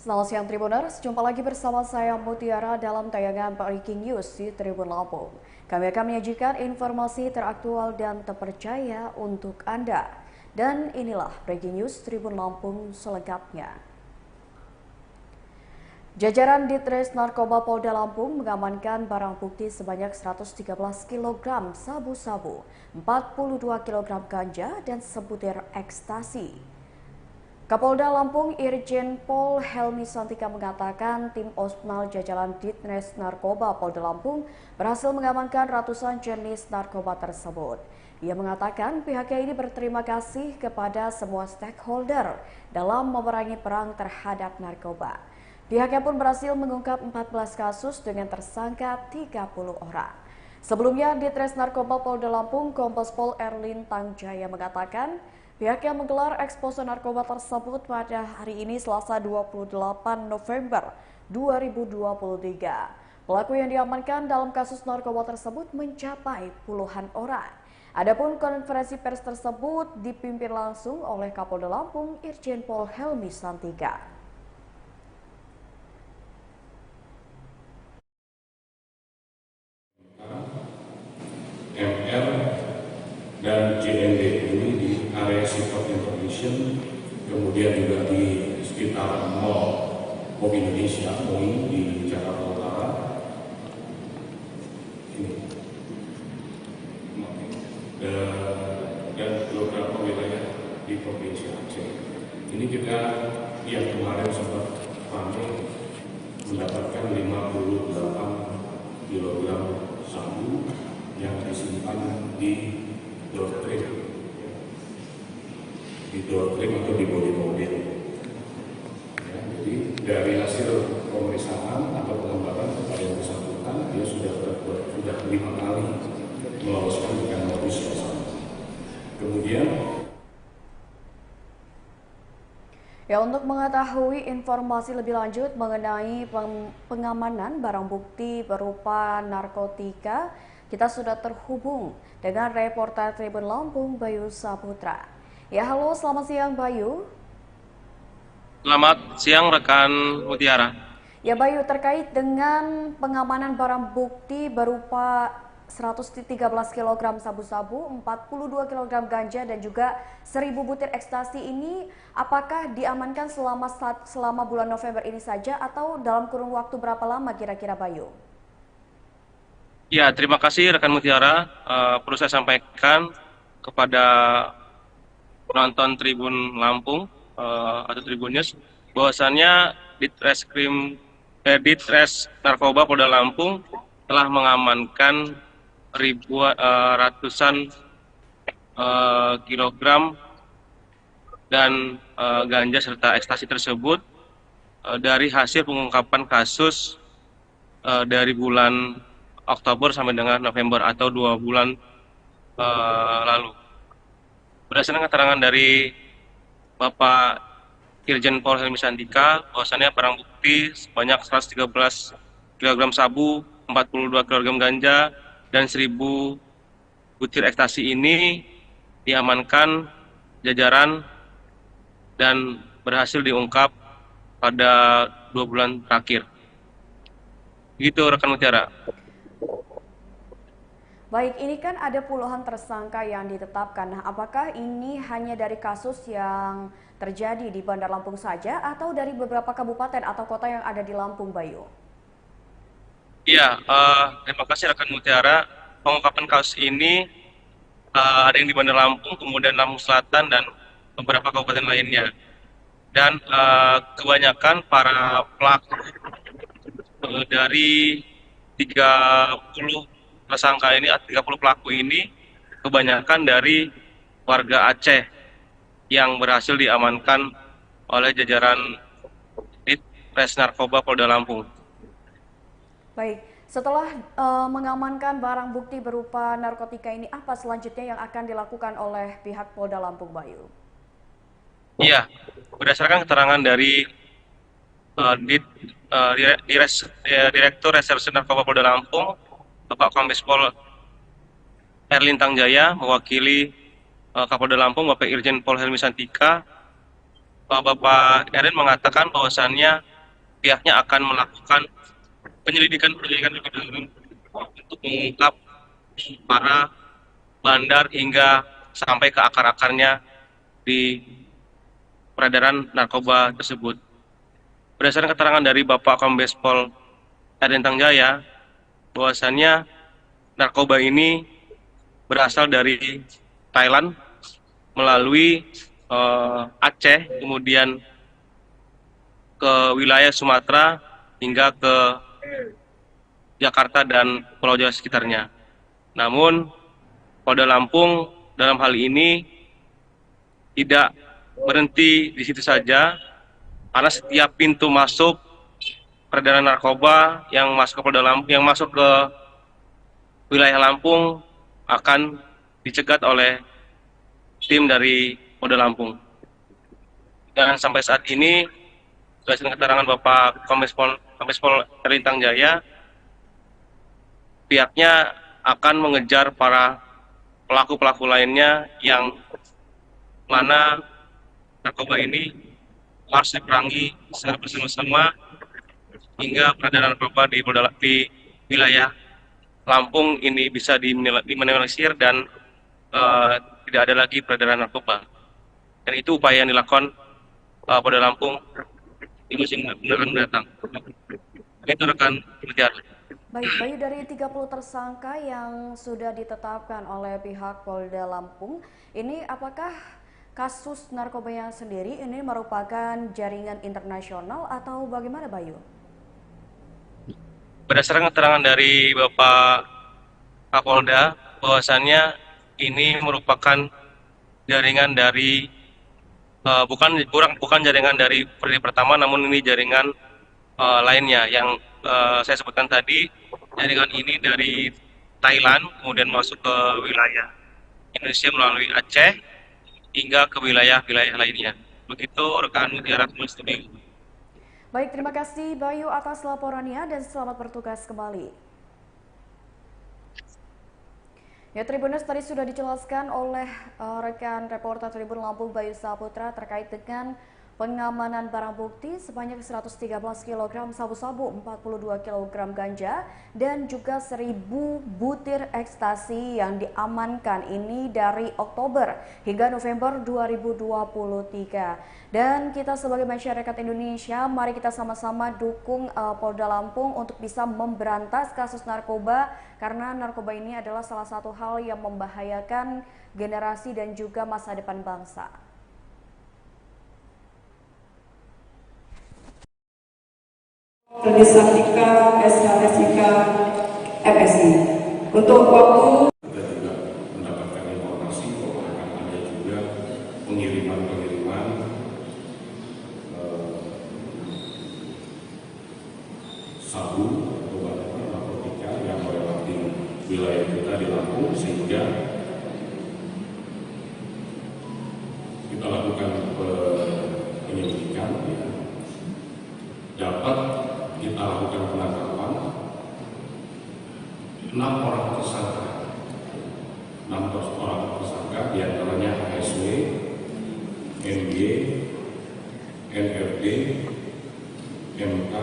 Selamat siang Tribuners, jumpa lagi bersama saya Mutiara dalam tayangan Breaking News di Tribun Lampung. Kami akan menyajikan informasi teraktual dan terpercaya untuk Anda. Dan inilah Breaking News Tribun Lampung selengkapnya. Jajaran Ditres Narkoba Polda Lampung mengamankan barang bukti sebanyak 113 kg sabu-sabu, 42 kg ganja, dan sebutir ekstasi. Kapolda Lampung Irjen Pol Helmi Santika mengatakan tim Osmal jajaran Ditres Narkoba Polda Lampung berhasil mengamankan ratusan jenis narkoba tersebut. Ia mengatakan pihaknya ini berterima kasih kepada semua stakeholder dalam memerangi perang terhadap narkoba. Pihaknya pun berhasil mengungkap 14 kasus dengan tersangka 30 orang. Sebelumnya, Ditres Narkoba Polda Lampung Kombes Pol Erlin Tangjaya mengatakan pihaknya menggelar ekspose narkoba tersebut pada hari ini Selasa 28 November 2023. Pelaku yang diamankan dalam kasus narkoba tersebut mencapai puluhan orang. Adapun konferensi pers tersebut dipimpin langsung oleh Kapolda Lampung Irjen Pol Helmi Santika. MR dan JND ini di area support information, kemudian juga di sekitar Mall Indonesia, MOI di Jakarta Utara. Ini. Dan beberapa wilayah di Provinsi Aceh. Ini kita yang kemarin sempat kami mendapatkan 58 kg sabu yang disimpan di doortrim atau di bodi mobil. Ya, jadi dari hasil pemeriksaan atau pengembangan kepada yang bersangkutan, dia sudah 5 kali meloloskan dengan modus yang sama. Kemudian Untuk mengetahui informasi lebih lanjut mengenai pengamanan barang bukti berupa narkotika, kita sudah terhubung dengan reporter Tribun Lampung Bayu Saputra. Ya, halo, selamat siang Bayu. Selamat siang rekan Mutiara. Ya Bayu, terkait dengan pengamanan barang bukti berupa 113 kg sabu-sabu, 42 kg ganja dan juga 1000 butir ekstasi ini apakah diamankan selama bulan November ini saja atau dalam kurun waktu berapa lama kira-kira Bayu? Ya, terima kasih rekan Mutiara. Perlu saya sampaikan kepada penonton Tribun Lampung atau Tribun News bahwasannya Ditres Narkoba Polda Lampung telah mengamankan ratusan kilogram dan ganja serta ekstasi tersebut dari hasil pengungkapan kasus dari bulan Oktober sampai dengan November atau 2 bulan lalu. Berdasarkan keterangan dari Bapak Irjen Pol Helmi Santika, bahwasannya barang bukti sebanyak 113 kg sabu, 42 kg ganja, dan 1000 butir ekstasi ini diamankan jajaran dan berhasil diungkap pada 2 bulan terakhir. Begitu rekan Mutiara. Baik, ini kan ada puluhan tersangka yang ditetapkan. Nah, apakah ini hanya dari kasus yang terjadi di Bandar Lampung saja atau dari beberapa kabupaten atau kota yang ada di Lampung, Bayu? Iya, terima kasih rekan Mutiara. Pengungkapan kasus ini ada yang di Bandar Lampung, kemudian Lampung Selatan dan beberapa kabupaten lainnya. Dan kebanyakan para pelaku dari 30 tersangka ini, 30 pelaku ini kebanyakan dari warga Aceh yang berhasil diamankan oleh jajaran Ditres Narkoba Polda Lampung. Baik, setelah mengamankan barang bukti berupa narkotika ini, apa selanjutnya yang akan dilakukan oleh pihak Polda Lampung, Bayu? Iya, berdasarkan keterangan dari Direktur Reserse Narkoba Polda Lampung, Bapak Kombes Pol Erlin Tangjaya, mewakili Kapolda Lampung, Bapak Irjen Pol Helmi Santika, Bapak Erlin mengatakan bahwasannya pihaknya akan melakukan penyelidikan lebih dalam untuk mengungkap para bandar hingga sampai ke akar-akarnya di peredaran narkoba tersebut. Berdasarkan keterangan dari Bapak Kombes Pol Rintang Jaya, bahwasannya narkoba ini berasal dari Thailand melalui Aceh, kemudian ke wilayah Sumatera hingga ke Jakarta dan Pulau Jawa sekitarnya. Namun Polda Lampung dalam hal ini tidak berhenti di situ saja, karena setiap pintu masuk peredaran narkoba yang masuk ke Polda Lampung, yang masuk ke wilayah Lampung akan dicegat oleh tim dari Polda Lampung. Dan sampai saat ini, berdasarkan keterangan Bapak Kombes Pol Rintang Jaya, pihaknya akan mengejar para pelaku-pelaku lainnya yang mana narkoba ini harus diperangi secara bersama-sama hingga peredaran narkoba di wilayah Lampung ini bisa diminimalisir dan tidak ada lagi peredaran narkoba. Dan itu upaya yang dilakukan Polda Lampung di musim mendatang. Itu rekan kerja. Baik, Bayu, dari 30 tersangka yang sudah ditetapkan oleh pihak Polda Lampung, ini apakah kasus narkoba yang sendiri ini merupakan jaringan internasional atau bagaimana, Bayu? Berdasarkan keterangan dari Bapak Kapolda, bahwasannya ini merupakan jaringan dari bukan jaringan dari Polri pertama, namun ini jaringan lainnya yang saya sebutkan tadi. Jaringan ini dari Thailand kemudian masuk ke wilayah Indonesia melalui Aceh hingga ke wilayah-wilayah lainnya. Begitu rekan Mutiara Studio. Baik, terima kasih Bayu atas laporannya dan selamat bertugas kembali. Ya, Tribuners, tadi sudah dijelaskan oleh rekan reporter Tribun Lampung Bayu Saputra terkait dengan pengamanan barang bukti sebanyak 113 kg sabu-sabu, 42 kg ganja, dan juga 1.000 butir ekstasi yang diamankan ini dari Oktober hingga November 2023. Dan kita sebagai masyarakat Indonesia, mari kita sama-sama dukung Polda Lampung untuk bisa memberantas kasus narkoba, karena narkoba ini adalah salah satu hal yang membahayakan generasi dan juga masa depan bangsa. Organisasika SKSIK MSI untuk waktu kita juga mendapatkan informasi bahwa akan ada juga pengiriman sabu atau narkotika yang melewati wilayah kita di Lampung, sehingga kita lakukan penyelidikan, ya, dapat kita lakukan penangkapan 6 orang tersangka, diantaranya HSW, MG, NRD, MK,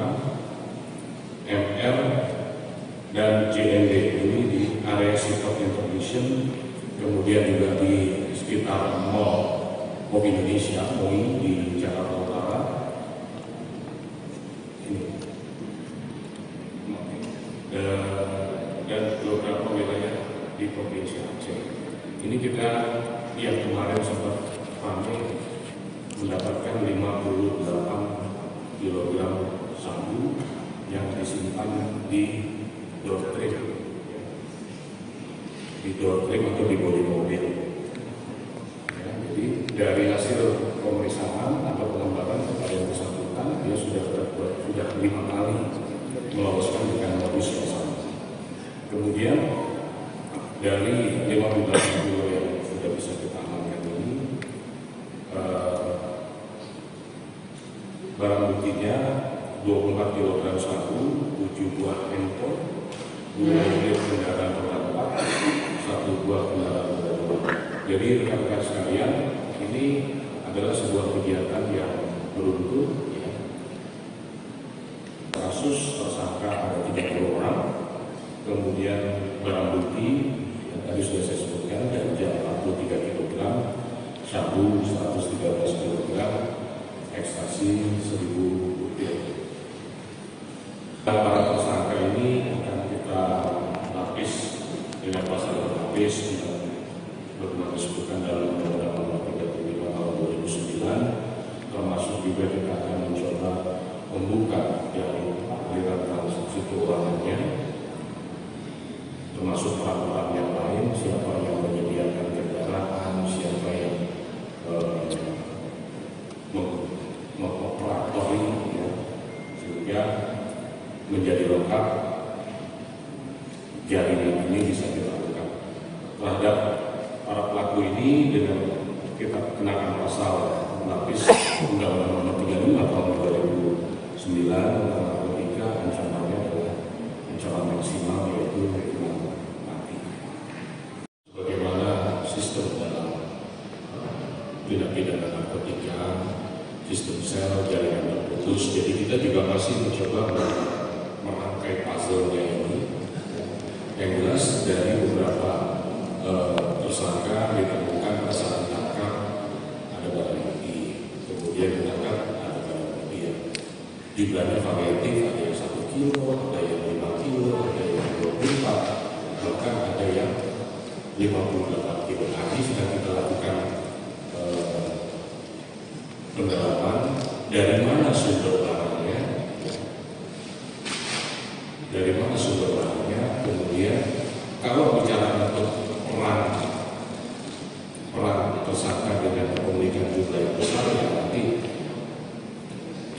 MR, dan JND. Ini di area Sikap Information, kemudian juga di sekitar Mall Indonesia, MOI di Jakarta Utara. Dan beberapa wilayah di Provinsi Aceh. Ini kita yang kemarin sempat ramai mendapatkan 58 kg sabu yang disimpan di doortrim atau di bodi mobil. Ya, jadi dari hasil pemeriksaan atau pengembangan kepada yang bersangkutan, dia sudah 5 kali meloloskan dengan modus yang sama. Kemudian dari 15 kilo yang sudah bisa kita amankan ini, barang buktinya 24 kg sabu, 7 buah handphone, 2 unit kendaraan roda 4, 1 buah kendaraan roda 2. Jadi rekan-rekan sekalian, ini adalah sebuah kegiatan yang beruntun, ya, kasus tersangka ada 30 orang, kemudian barang bukti yang tadi sudah saya sebutkan, ganja 43 kg, sabu 113 kg, ekstasi 1000 butir. Para tersangka ini akan kita lapis dengan pasal berlapis yang bagaimana disebutkan dalam Undang-Undang Nomor 35 Tahun 2009, termasuk juga kita akan mencoba membuka dari aliran transaksi keuangannya, termasuk peran-peran yang lain, siapa yang menyediakan kendaraan, siapa yang mengoperatori, ya, sehingga menjadi lengkap jaringan ini bisa dilakukan. Terhadap para pelaku ini dengan kita kenakan pasal lapis Undang-Undang Nomor 35 Tahun 2009 tentang narkotika, ancamannya adalah ancaman maksimal yaitu hukuman mati. Bagaimana sistem dalam tindak pidana narkotika, sistem sel jaringan terputus. Jadi kita juga masih mencoba merangkai puzzle-nya ini. Yang jelas dari beberapa tersangka ditemukan pada saat ditangkap ada barang bukti, kemudian ditangkap ada barang bukti yang jumlahnya variatif, ada yang 1 kilo, ada yang 5 kilo, ada yang 24, bahkan ada yang 58 kilo. Nah, ini sudah kita lakukan pendalaman dari mana sumber barangnya, kemudian kalau bicara untuk peran tersangka dengan kepemilikan jumlah yang besar, ya nanti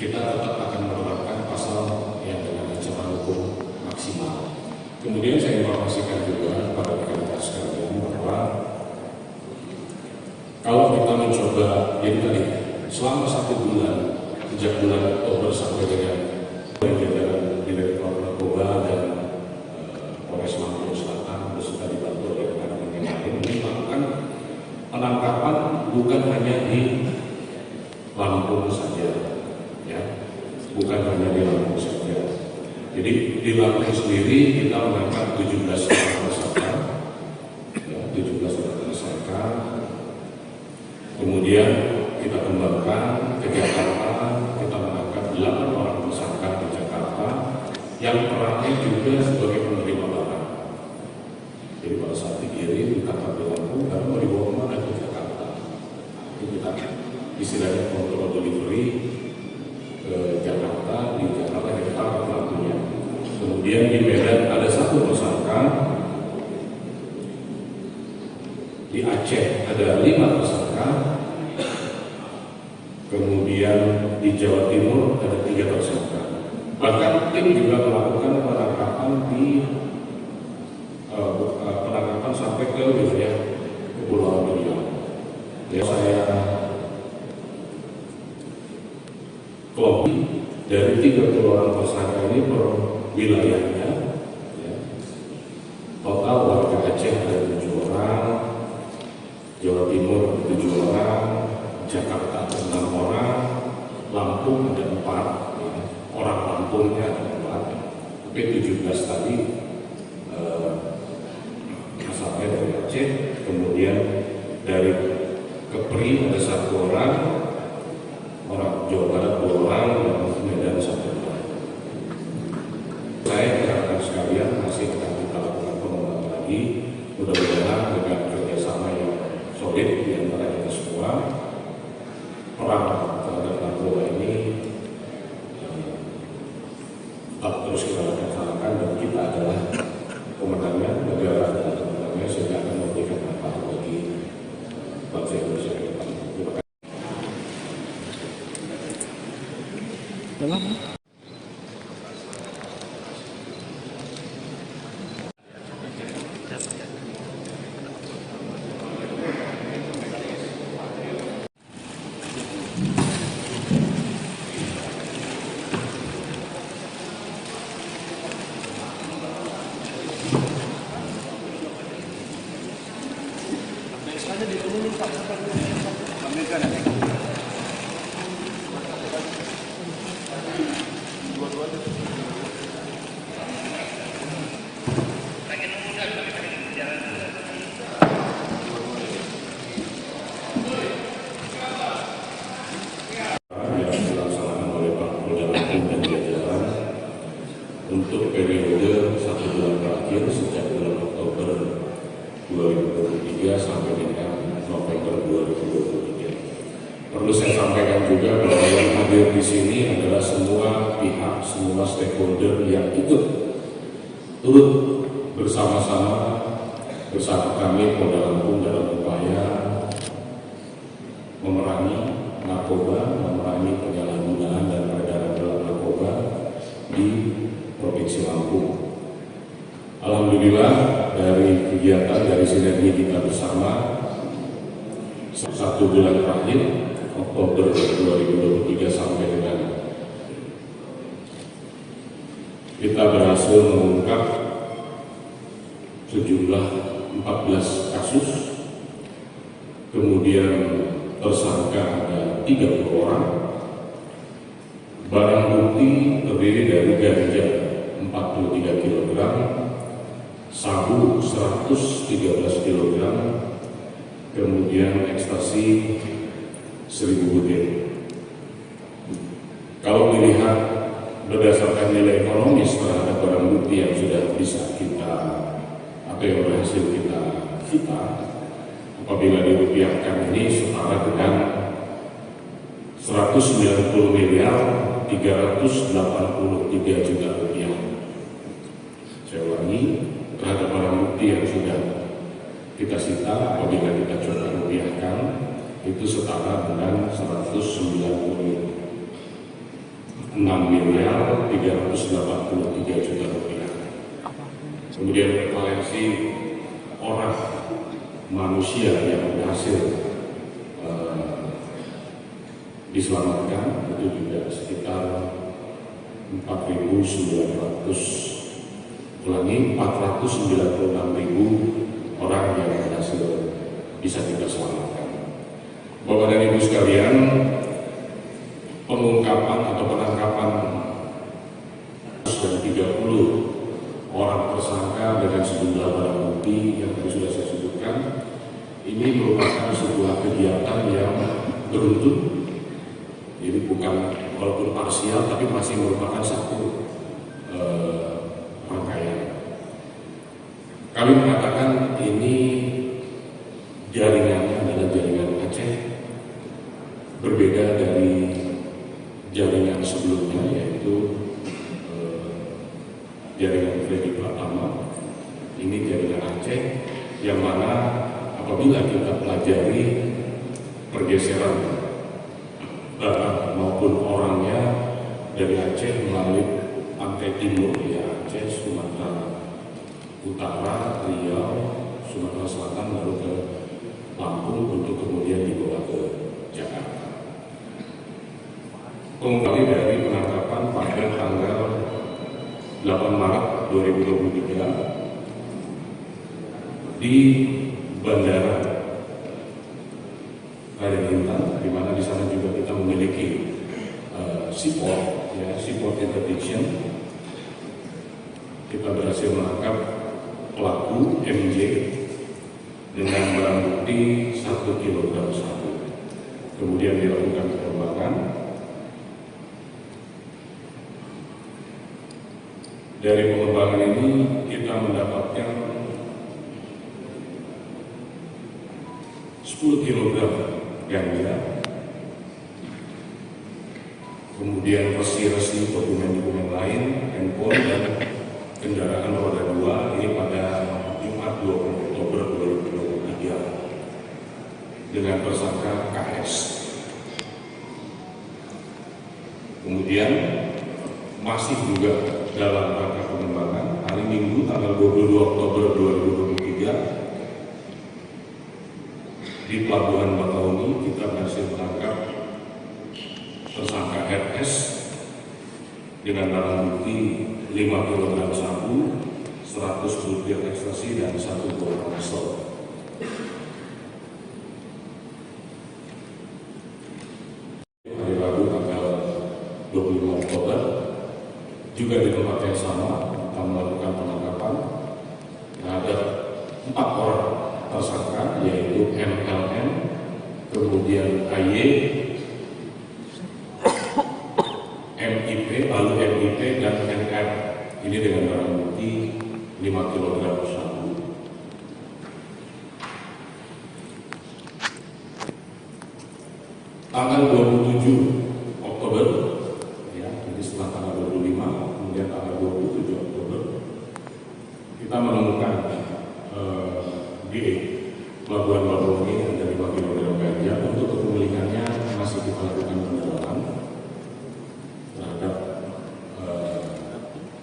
kita tetap akan menerapkan pasal yang dengan ancaman hukum maksimal. Kemudian saya informasikan juga kepada rekan-rekan sekalian bahwa kalau kita mencoba, jadi tadi selama 1 bulan sejak bulan Oktober sampai dengan jajaran Direktorat Narkoba dan Polres Lampung Selatan beserta dibantu oleh rekan-rekan yang lain ini melakukan penangkapan bukan hanya di Lampung saja, ya, bukan hanya di Lampung saja. Jadi di Lampung sendiri kita menangkap 17 orang tersangka, ya, 17 orang tersangka. Kemudian kita kembangkan ke Jakarta, kita menangkap 8 orang tersangka di Jakarta yang perannya juga sebagai penerima barang. Jadi pada saat dikirim ditangkap di Lampung, lalu mau dibawa kemana ke Jakarta. Itu kita istilahnya kontrol delivery ke Jakarta, di Jakarta kita tangkap pelakunya. Kemudian di Medan ada 1 tersangka, di Aceh ada 5 tersangka, kemudian di Jawa Timur ada 3 tersangka. Bahkan tim juga melakukan penangkapan sampai ke wilayah Kepulauan Riau. Ya, saya kelompok dari 30 orang tersangka ini per wilayahnya, ya. Total warga Aceh ada 7 orang, Jawa Timur 7 orang, Jakarta 6 orang, Lampung ada 4, ya. Orang Lampungnya ada 4, tapi 17 tadi asalnya dari Aceh, kemudian dari Kepri ada 1 orang, orang Jawa Barat 2 orang, dan Medan 1 orang. Saya rekan sekalian masih akan kita lakukan pengembangan lagi, mudah-mudahan dengan kerjasama yang solid di antara kita semua, perang terhadap narkoba ini terus kita laksanakan, dan kita adalah pemenangnya, negara adalah pemenangnya, sehingga akan memberikan manfaat bagi bangsa Indonesia ke depan. Terima kasih. Ambil kan? hadir di sini adalah semua pihak, semua stakeholder yang ikut turut bersama-sama bersama kami Polda Lampung dalam upaya memerangi narkoba, memerangi penyalahgunaan dan peredaran gelap narkoba di Provinsi Lampung. Alhamdulillah dari kegiatan dari sinergi kita bersama 1 bulan terakhir Oktober 2023 sampai dengan kita berhasil mengungkap sejumlah 14 kasus, kemudian tersangka ada 30 orang, barang bukti terdiri dari ganja 43 kg, sabu 113 kg, kemudian ekstasi 1000 butir. Kalau dilihat berdasarkan nilai ekonomis terhadap barang bukti yang sudah bisa kita atau yang berhasil kita sita, apabila dirupiahkan ini setara dengan 190 miliar 383 juta rupiah. Saya ulangi, terhadap barang bukti yang sudah kita sita apabila kita coba rupiahkan itu setara dengan 196 miliar 383 juta rupiah. Kemudian prevalensi orang manusia yang berhasil diselamatkan itu juga sekitar 496.000 orang yang berhasil bisa kita selamatkan. Bapak dan Ibu sekalian, pengungkapan atau penangkapan dan 30 orang tersangka dengan sejumlah barang bukti yang tadi sudah saya sebutkan, ini merupakan sebuah kegiatan yang beruntun. Jadi bukan walaupun parsial tapi masih merupakan satu rangkaian. Kami mengatakan ini jaringannya adalah jaringan Aceh, berbeda dari jaringan sebelumnya yaitu jaringan Freddy Pratama. Ini jaringan Aceh yang mana apabila kita pelajari pergeseran barang maupun orangnya dari Aceh melalui pantai timur ya Aceh, Sumatera Utara, Riau, Sumatera Selatan lalu ke Lampung untuk kemudian dibawa ke Jakarta. Kembali dari penangkapan pada tanggal 8 Maret 2023 di Bandara Raden Intan, di mana di sana juga kita memiliki seaport, ya, seaport interdiction. Kita berhasil menangkap pelaku MJ dengan barang bukti 1 kg sabu. Kemudian dilakukan pengembangan. Dari pengembangan ini kita mendapatkan 10 kg ganja, kemudian resi-resi dokumen-dokumen lain, handphone dan kendaraan roda 2 ini pada Jumat 20 Oktober 2023 dengan tersangka KS. Kemudian masih juga dalam rangka pengembangan, hari Minggu tanggal 22 Oktober 2023 di Pelabuhan Bakahuni kita berhasil menangkap tersangka RS dengan barang bukti 5 kg sabu, 100 butir ekstasi dan 1 buah ransel. Hari Rabu tanggal 25 Oktober juga di tempat yang sama kita melakukan penangkapan terhadap 4 orang tersangka yaitu MLM, kemudian AY, MIP, lalu MIP dan NR. Ini dengan barang bukti 5 kg sabu. Tanggal 27 Oktober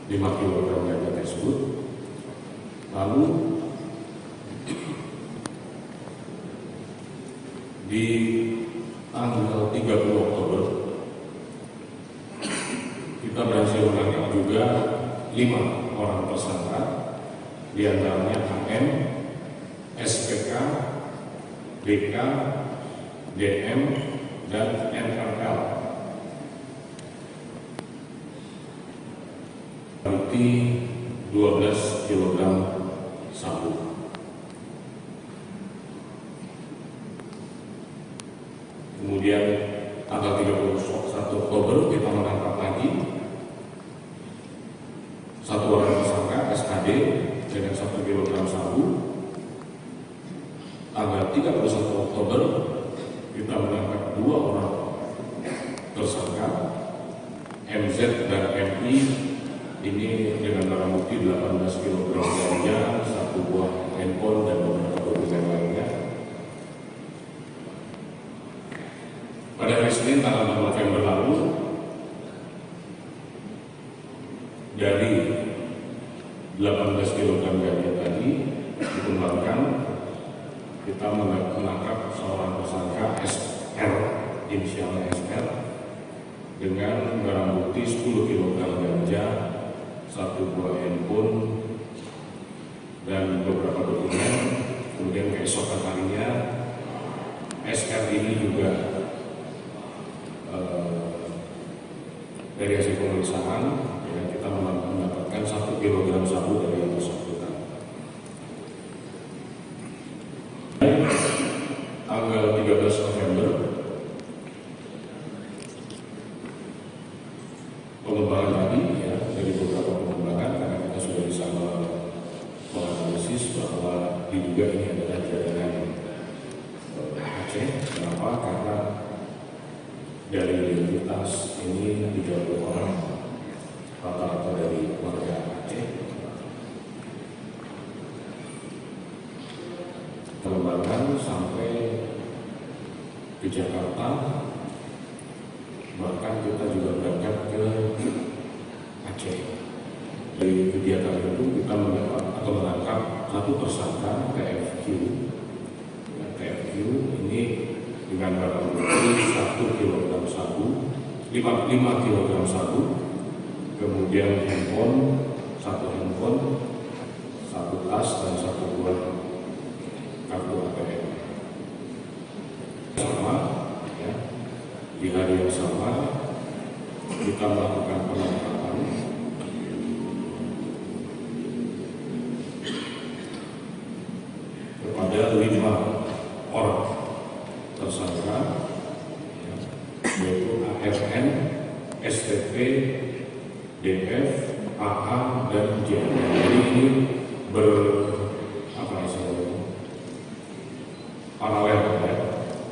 5 kg ganja tersebut. Lalu di tanggal 30 Oktober kita berhasil menangkap juga 5 orang tersangka, di antaranya AM, SPK, BK, DM, dan NRL. Berarti 12 kg sabu. Kemudian tanggal 31 Oktober kita menangkap lagi 1 orang tersangka SKD dengan 1 kg sabu. Tanggal 31 Oktober kita menangkap 2 orang tersangka MZ dan MI, ini dengan barang bukti 18 kg ganja, 1 buah handphone dan beberapa dokumen lainnya. Pada hari Senin tanggal 6 November lalu, dari 18 kg ganja tadi dikembangkan, kita menangkap seorang tersangka SR, inisialnya SR, dengan barang bukti 10 kg ganja, 1 buah handphone, dan beberapa dokumen. Kemudian keesokan harinya SR ini juga dari hasil pemeriksaan ya, kita mendapatkan 1 kg sabu dari yang bersangkutan. Tanggal 13 November pengembangan tadi ya, dari beberapa pengembangan, karena kita sudah bisa menganalisis bahwa diduga ini adalah jaringan Aceh. Kenapa? Karena dari identitas ini 30 orang, rata-rata dari warga Aceh. Pengembangan sampai ke Jakarta, bahkan kita juga berangkat ke Aceh. Dari kegiatan itu kita mendapat atau menangkap 1 tersangka TFQ. Ya, TFQ ini dengan barang bukti 1 kg sabu, 5 kg sabu, kemudian handphone, 1 handphone, 1 tas, dan 1 buah kartu ATM. Sama, ya, di hari yang sama kita melakukan penangkapan kepada 5 orang tersangka, yaitu ARN, STP, DF, AA, dan JN. Jadi ini paralel ya,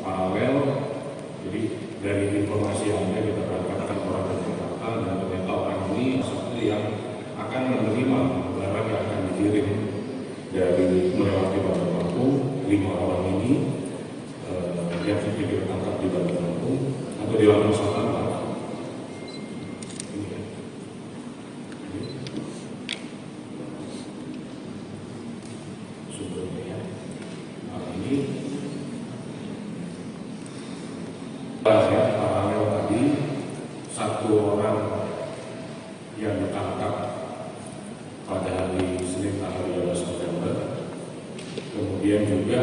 paralel. Jadi dari informasi yang ada kita berangkatkan orang dari Jakarta, dan ternyata orang ini satu yang akan menerima barang yang akan dikirim dari melewati Bandar Lampung. 5 orang ini yang sudah kita tangkap di Bandar Lampung atau di Lampung Selatan. Sumbernya ya. Ini paralel tadi, 1 orang yang ditangkap pada hari Senin tanggal 12 November. Kemudian juga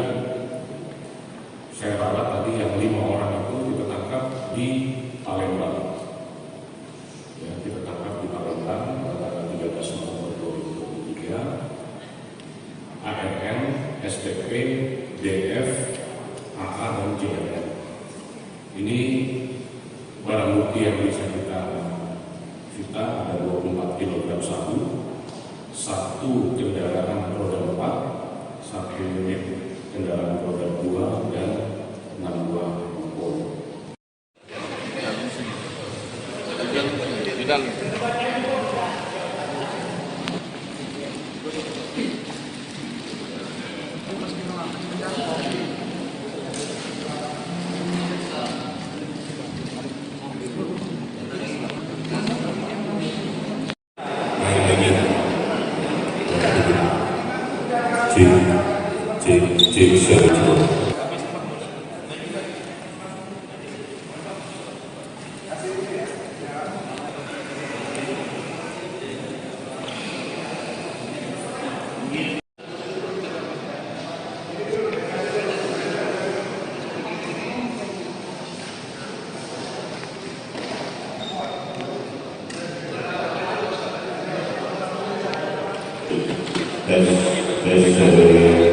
saya ralat tadi yang 5 orang itu kita tangkap di Palembang. Ya, kita tangkap di Palembang pada tanggal 13 November 2023. ARN, STP, DF, AA, dan JN. Ini barang bukti yang bisa kita sita, ada 24 kg sabu, 1 kendaraan roda 4, 1 unit kendaraan roda 2, dan 6 buah handphone. tes dari